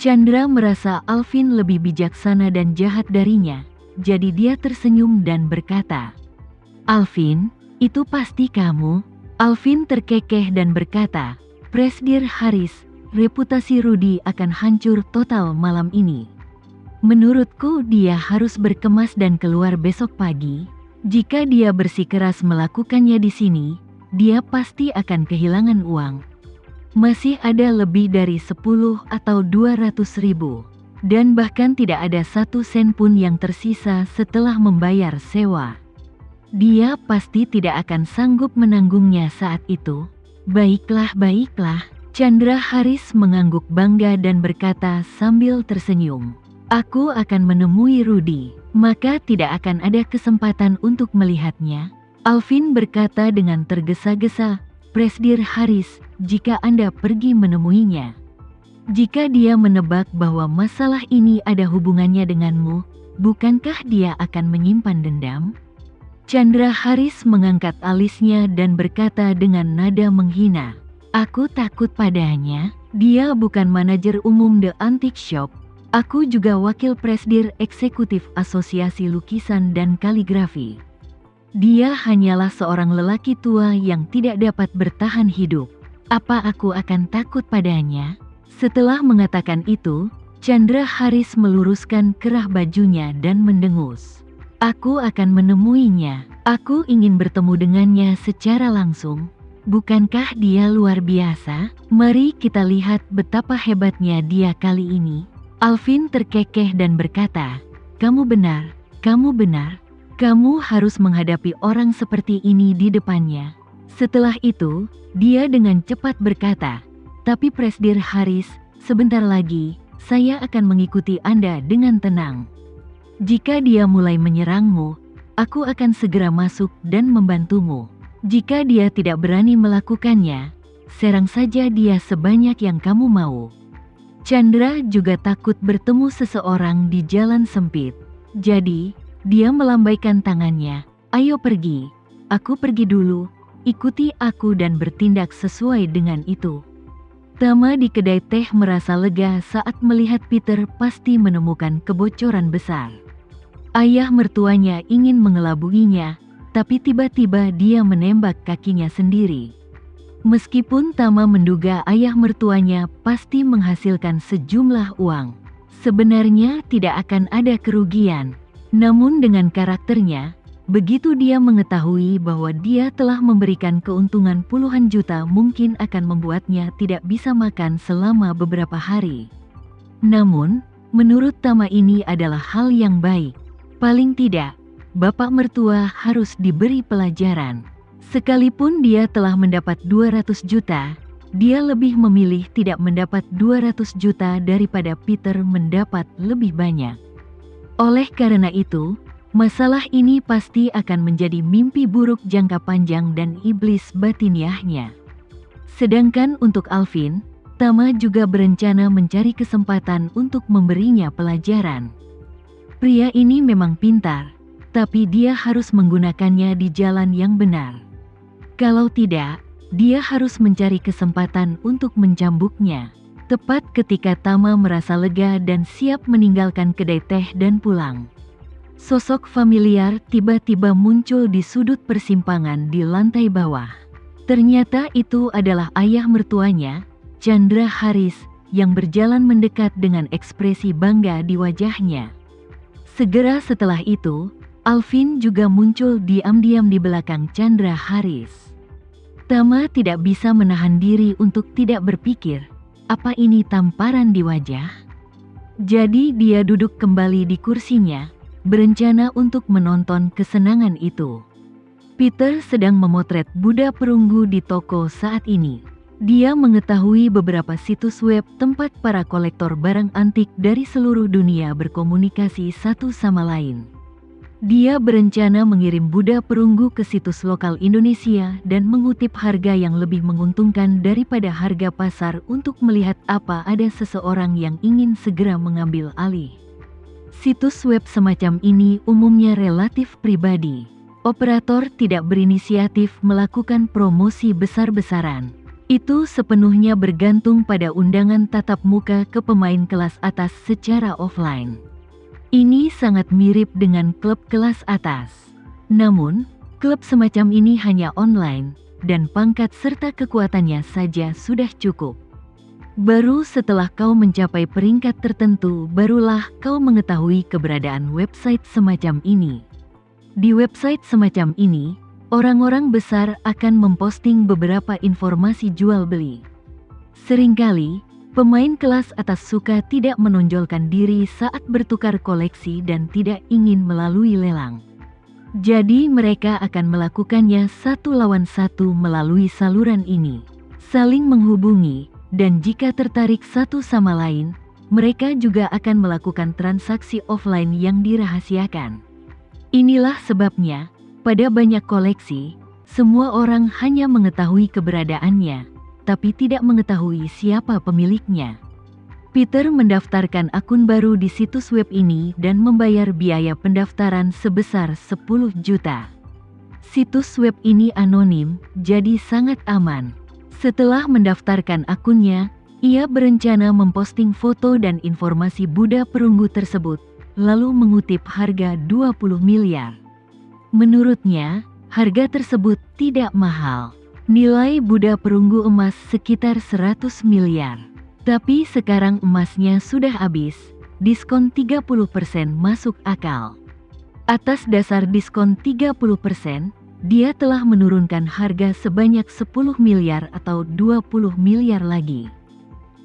Chandra merasa Alvin lebih bijaksana dan jahat darinya, jadi dia tersenyum dan berkata, "Alvin, itu pasti kamu?" Alvin terkekeh dan berkata, "Presidir Haris, reputasi Rudy akan hancur total malam ini. Menurutku dia harus berkemas dan keluar besok pagi. Jika dia bersikeras melakukannya di sini, dia pasti akan kehilangan uang. Masih ada lebih dari 10 atau 200 ribu. Dan bahkan tidak ada 1 sen pun yang tersisa setelah membayar sewa. Dia pasti tidak akan sanggup menanggungnya saat itu." Baiklah, Chandra Haris mengangguk bangga dan berkata sambil tersenyum, "Aku akan menemui Rudy, maka tidak akan ada kesempatan untuk melihatnya." Alvin berkata dengan tergesa-gesa, "Presidir Haris, jika Anda pergi menemuinya, jika dia menebak bahwa masalah ini ada hubungannya denganmu, bukankah dia akan menyimpan dendam?" Chandra Haris mengangkat alisnya dan berkata dengan nada menghina, "Aku takut padanya. Dia bukan manajer umum The Antique Shop. Aku juga wakil presidir eksekutif Asosiasi Lukisan dan Kaligrafi. Dia hanyalah seorang lelaki tua yang tidak dapat bertahan hidup. Apa aku akan takut padanya?" Setelah mengatakan itu, Chandra Haris meluruskan kerah bajunya dan mendengus. "Aku akan menemuinya. Aku ingin bertemu dengannya secara langsung. Bukankah dia luar biasa? Mari kita lihat betapa hebatnya dia kali ini." Alvin terkekeh dan berkata, Kamu benar. Kamu harus menghadapi orang seperti ini di depannya." Setelah itu, dia dengan cepat berkata, "Tapi Presidir Haris, sebentar lagi, saya akan mengikuti Anda dengan tenang. Jika dia mulai menyerangmu, aku akan segera masuk dan membantumu. Jika dia tidak berani melakukannya, serang saja dia sebanyak yang kamu mau." Chandra juga takut bertemu seseorang di jalan sempit. Jadi, dia melambaikan tangannya, "Ayo pergi. Aku pergi dulu. Ikuti aku dan bertindak sesuai dengan itu." Tama di kedai teh merasa lega saat melihat Peter pasti menemukan kebocoran besar. Ayah mertuanya ingin mengelabuinya, tapi tiba-tiba dia menembak kakinya sendiri. Meskipun Tama menduga ayah mertuanya pasti menghasilkan sejumlah uang, sebenarnya tidak akan ada kerugian. Namun dengan karakternya, begitu dia mengetahui bahwa dia telah memberikan keuntungan puluhan juta mungkin akan membuatnya tidak bisa makan selama beberapa hari. Namun, menurut Tama ini adalah hal yang baik. Paling tidak, bapak mertua harus diberi pelajaran. Sekalipun dia telah mendapat 200 juta, dia lebih memilih tidak mendapat 200 juta daripada Peter mendapat lebih banyak. Oleh karena itu, masalah ini pasti akan menjadi mimpi buruk jangka panjang dan iblis batiniahnya. Sedangkan untuk Alvin, Tama juga berencana mencari kesempatan untuk memberinya pelajaran. Pria ini memang pintar, tapi dia harus menggunakannya di jalan yang benar. Kalau tidak, dia harus mencari kesempatan untuk mencambuknya. Tepat ketika Tama merasa lega dan siap meninggalkan kedai teh dan pulang, sosok familiar tiba-tiba muncul di sudut persimpangan di lantai bawah. Ternyata itu adalah ayah mertuanya, Chandra Haris, yang berjalan mendekat dengan ekspresi bangga di wajahnya. Segera setelah itu, Alvin juga muncul diam-diam di belakang Chandra Haris. Tama tidak bisa menahan diri untuk tidak berpikir, apa ini tamparan di wajah? Jadi dia duduk kembali di kursinya, berencana untuk menonton kesenangan itu. Peter sedang memotret Buddha perunggu di toko saat ini. Dia mengetahui beberapa situs web tempat para kolektor barang antik dari seluruh dunia berkomunikasi satu sama lain. Dia berencana mengirim Buddha perunggu ke situs lokal Indonesia dan mengutip harga yang lebih menguntungkan daripada harga pasar untuk melihat apa ada seseorang yang ingin segera mengambil alih. Situs web semacam ini umumnya relatif pribadi. Operator tidak berinisiatif melakukan promosi besar-besaran. Itu sepenuhnya bergantung pada undangan tatap muka ke pemain kelas atas secara offline. Ini sangat mirip dengan klub kelas atas. Namun, klub semacam ini hanya online, dan pangkat serta kekuatannya saja sudah cukup. Baru setelah kau mencapai peringkat tertentu, barulah kau mengetahui keberadaan website semacam ini. Di website semacam ini, orang-orang besar akan memposting beberapa informasi jual beli. Seringkali, pemain kelas atas suka tidak menonjolkan diri saat bertukar koleksi dan tidak ingin melalui lelang. Jadi mereka akan melakukannya satu lawan satu melalui saluran ini. Saling menghubungi, dan jika tertarik satu sama lain, mereka juga akan melakukan transaksi offline yang dirahasiakan. Inilah sebabnya, pada banyak koleksi, semua orang hanya mengetahui keberadaannya, tapi tidak mengetahui siapa pemiliknya. Peter mendaftarkan akun baru di situs web ini dan membayar biaya pendaftaran sebesar 10 juta. Situs web ini anonim, jadi sangat aman. Setelah mendaftarkan akunnya, ia berencana memposting foto dan informasi Buddha perunggu tersebut, lalu mengutip harga 20 miliar. Menurutnya, harga tersebut tidak mahal. Nilai Buddha perunggu emas sekitar 100 miliar. Tapi sekarang emasnya sudah habis, diskon 30% masuk akal. Atas dasar diskon 30%, dia telah menurunkan harga sebanyak 10 miliar atau 20 miliar lagi.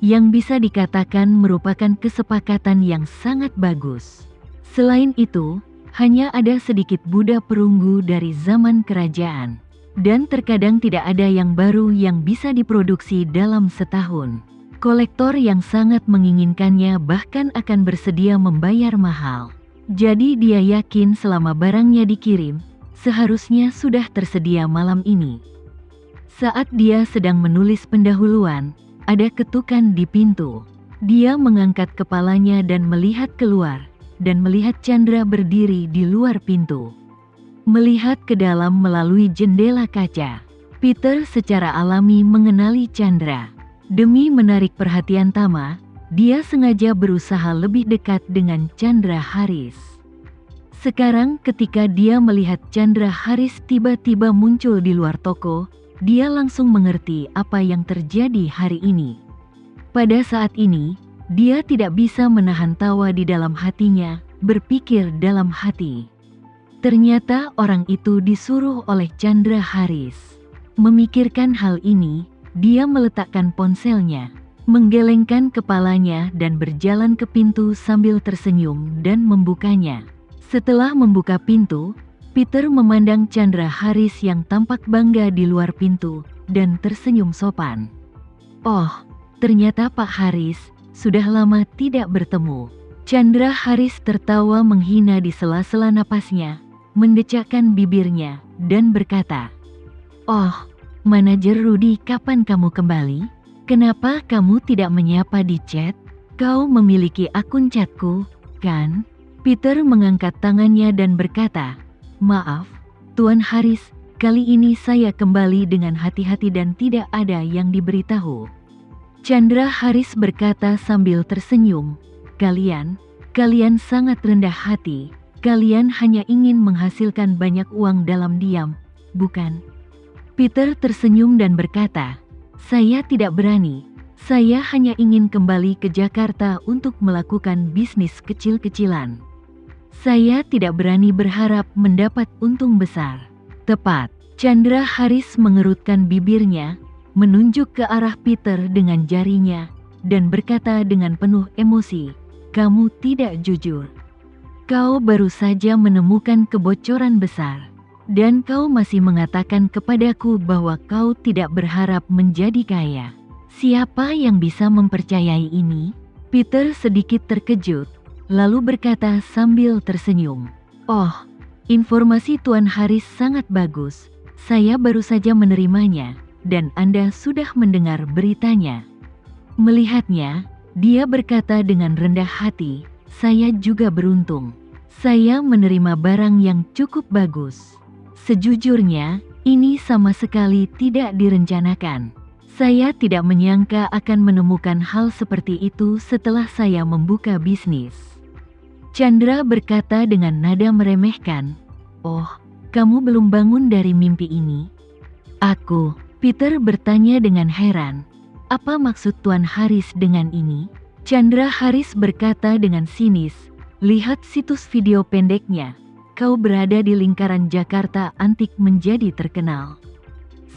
Yang bisa dikatakan merupakan kesepakatan yang sangat bagus. Selain itu, hanya ada sedikit Buddha perunggu dari zaman kerajaan. Dan terkadang tidak ada yang baru yang bisa diproduksi dalam setahun. Kolektor yang sangat menginginkannya bahkan akan bersedia membayar mahal. Jadi dia yakin selama barangnya dikirim, seharusnya sudah tersedia malam ini. Saat dia sedang menulis pendahuluan, ada ketukan di pintu. Dia mengangkat kepalanya dan melihat keluar, dan melihat Chandra berdiri di luar pintu. Melihat ke dalam melalui jendela kaca, Peter secara alami mengenali Chandra. Demi menarik perhatian Tama, dia sengaja berusaha lebih dekat dengan Chandra Haris. Sekarang ketika dia melihat Chandra Haris tiba-tiba muncul di luar toko, dia langsung mengerti apa yang terjadi hari ini. Pada saat ini, dia tidak bisa menahan tawa di dalam hatinya, berpikir dalam hati. Ternyata orang itu disuruh oleh Chandra Haris. Memikirkan hal ini, dia meletakkan ponselnya, menggelengkan kepalanya dan berjalan ke pintu sambil tersenyum dan membukanya. Setelah membuka pintu, Peter memandang Chandra Haris yang tampak bangga di luar pintu dan tersenyum sopan. "Oh, ternyata Pak Haris, sudah lama tidak bertemu." Chandra Haris tertawa menghina di sela-sela napasnya, mendecakkan bibirnya, dan berkata, "Oh, Manajer Rudy, kapan kamu kembali? Kenapa kamu tidak menyapa di chat? Kau memiliki akun chatku, kan?" Peter mengangkat tangannya dan berkata, "Maaf, Tuan Haris, kali ini saya kembali dengan hati-hati dan tidak ada yang diberitahu." Chandra Haris berkata sambil tersenyum, Kalian sangat rendah hati. Kalian hanya ingin menghasilkan banyak uang dalam diam, bukan?" Peter tersenyum dan berkata, "Saya tidak berani. Saya hanya ingin kembali ke Jakarta untuk melakukan bisnis kecil-kecilan. Saya tidak berani berharap mendapat untung besar." "Tepat." Chandra Haris mengerutkan bibirnya, menunjuk ke arah Peter dengan jarinya, dan berkata dengan penuh emosi, "Kamu tidak jujur. Kau baru saja menemukan kebocoran besar. Dan kau masih mengatakan kepadaku bahwa kau tidak berharap menjadi kaya. Siapa yang bisa mempercayai ini?" Peter sedikit terkejut, lalu berkata sambil tersenyum, "Oh, informasi Tuan Haris sangat bagus. Saya baru saja menerimanya, dan Anda sudah mendengar beritanya." Melihatnya, dia berkata dengan rendah hati, "Saya juga beruntung. Saya menerima barang yang cukup bagus. Sejujurnya, ini sama sekali tidak direncanakan. Saya tidak menyangka akan menemukan hal seperti itu setelah saya membuka bisnis. Chandra berkata dengan nada meremehkan. Oh, kamu belum bangun dari mimpi ini? Aku, Peter bertanya dengan heran. Apa maksud Tuan Haris dengan ini? Chandra Haris berkata dengan sinis. Lihat situs video pendeknya. Kau berada di lingkaran Jakarta antik menjadi terkenal.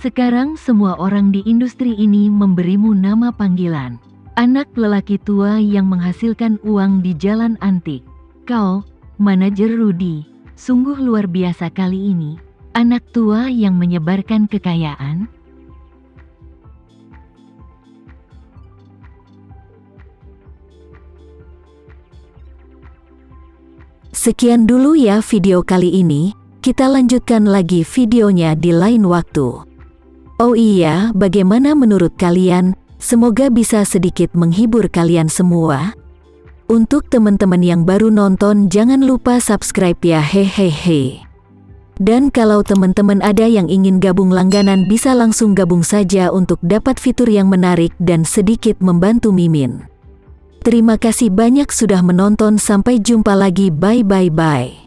Sekarang semua orang di industri ini memberimu nama panggilan. Anak lelaki tua yang menghasilkan uang di jalan antik. Kau, manajer Rudy, sungguh luar biasa kali ini. Anak tua yang menyebarkan kekayaan. Sekian dulu ya video kali ini, kita lanjutkan lagi videonya di lain waktu. Oh iya, bagaimana menurut kalian? Semoga bisa sedikit menghibur kalian semua. Untuk teman-teman yang baru nonton, jangan lupa subscribe ya, hehehe. Dan kalau teman-teman ada yang ingin gabung langganan, bisa langsung gabung saja untuk dapat fitur yang menarik dan sedikit membantu Mimin. Terima kasih banyak sudah menonton, sampai jumpa lagi, bye.